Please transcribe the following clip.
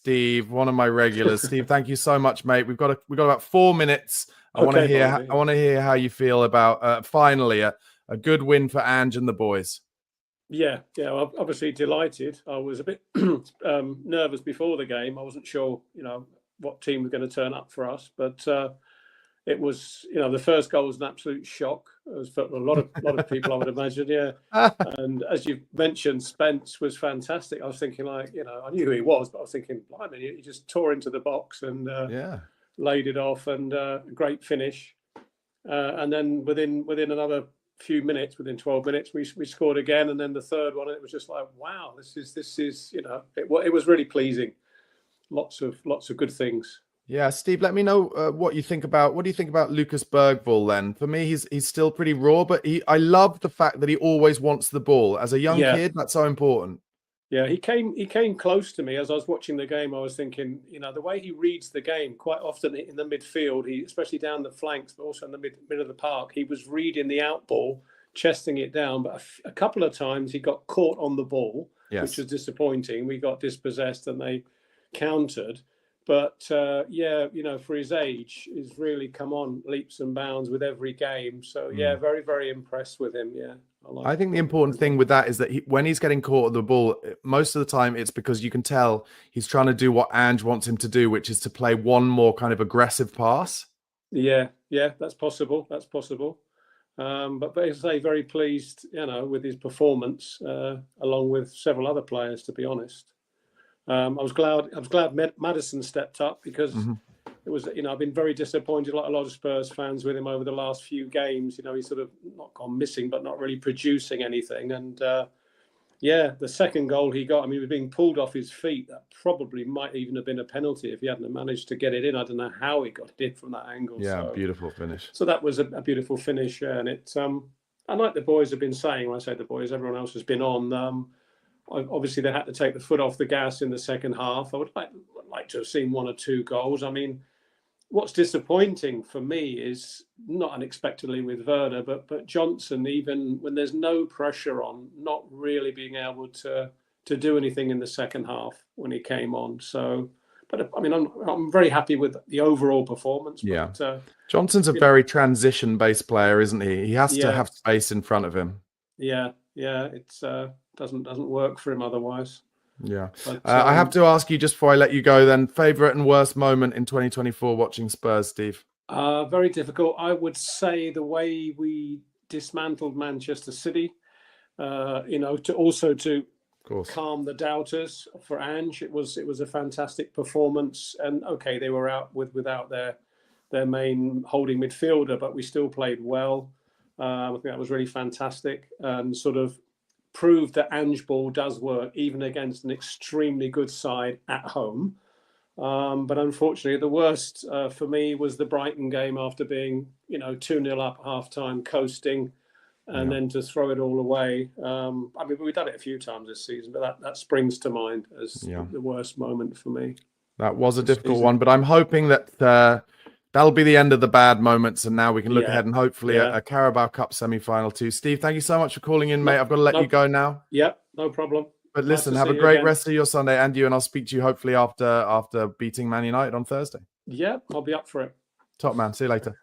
Steve, one of my regulars. Steve, thank you so much, mate. We've got about 4 minutes. I want to hear how you feel about finally a good win for Ange and the boys. Yeah, obviously delighted. I was a bit nervous before the game. I wasn't sure, what team was going to turn up for us, but it was, the first goal was an absolute shock. It was for a lot of people, I would imagine. Yeah, and as you mentioned, Spence was fantastic. I was thinking, I knew who he was, but I was thinking, blimey, he just tore into the box and laid it off, and great finish. And then within another few minutes, within 12 minutes, we scored again, and then the third one, it was just like, wow, this is it was really pleasing. Lots of good things. Yeah, Steve, let me know what you think about Lucas Bergvall then. For me, he's still pretty raw, but I love the fact that he always wants the ball. As a young kid, that's so important. Yeah, he came close to me as I was watching the game. I was thinking, the way he reads the game quite often in the midfield, especially down the flanks, but also in the middle of the park, he was reading the out ball, chesting it down. But a couple of times he got caught on the ball, which was disappointing. We got dispossessed and they countered. But, for his age, he's really come on leaps and bounds with every game. So, very, very impressed with him, I think the important thing with that is that when he's getting caught at the ball, most of the time it's because you can tell he's trying to do what Ange wants him to do, which is to play one more kind of aggressive pass. Yeah, that's possible. But as I say, very pleased, with his performance, along with several other players, to be honest. I was glad Maddison stepped up because it was, I've been very disappointed, like a lot of Spurs fans, with him over the last few games. He's sort of not gone missing, but not really producing anything. And the second goal he got, he was being pulled off his feet. That probably might even have been a penalty if he hadn't managed to get it in. I don't know how he got it in from that angle. Yeah, beautiful finish. So that was a beautiful finish. And it, and like the boys have been saying, when I say the boys, everyone else has been on. Obviously, they had to take the foot off the gas in the second half. I would like to have seen 1 or 2 goals. What's disappointing for me is, not unexpectedly with Werner, but Johnson, even when there's no pressure on, not really being able to do anything in the second half when he came on. So, but I'm very happy with the overall performance. Yeah, but, Johnson's a very transition-based player, isn't he? He has to have space in front of him. Yeah, it's doesn't work for him otherwise. Yeah. But, I have to ask you, just before I let you go then, favourite and worst moment in 2024 watching Spurs, Steve? Very difficult. I would say the way we dismantled Manchester City, to calm the doubters for Ange. It was a fantastic performance. And okay, they were out without their main holding midfielder, but we still played well. I think that was really fantastic and sort of proved that Ange ball does work even against an extremely good side at home. But unfortunately, the worst for me was the Brighton game, after being 2-0 up at half-time, coasting, and then to throw it all away. We've done it a few times this season, but that springs to mind as the worst moment for me. That was a difficult one, but I'm hoping that that'll be the end of the bad moments, and now we can look ahead and hopefully a Carabao Cup semi-final too. Steve, thank you so much for calling in, mate. I've got to let you go now. Yeah, no problem. But listen, have a great rest of your Sunday, and I'll speak to you hopefully after beating Man United on Thursday. Yeah, I'll be up for it. Top man. See you later.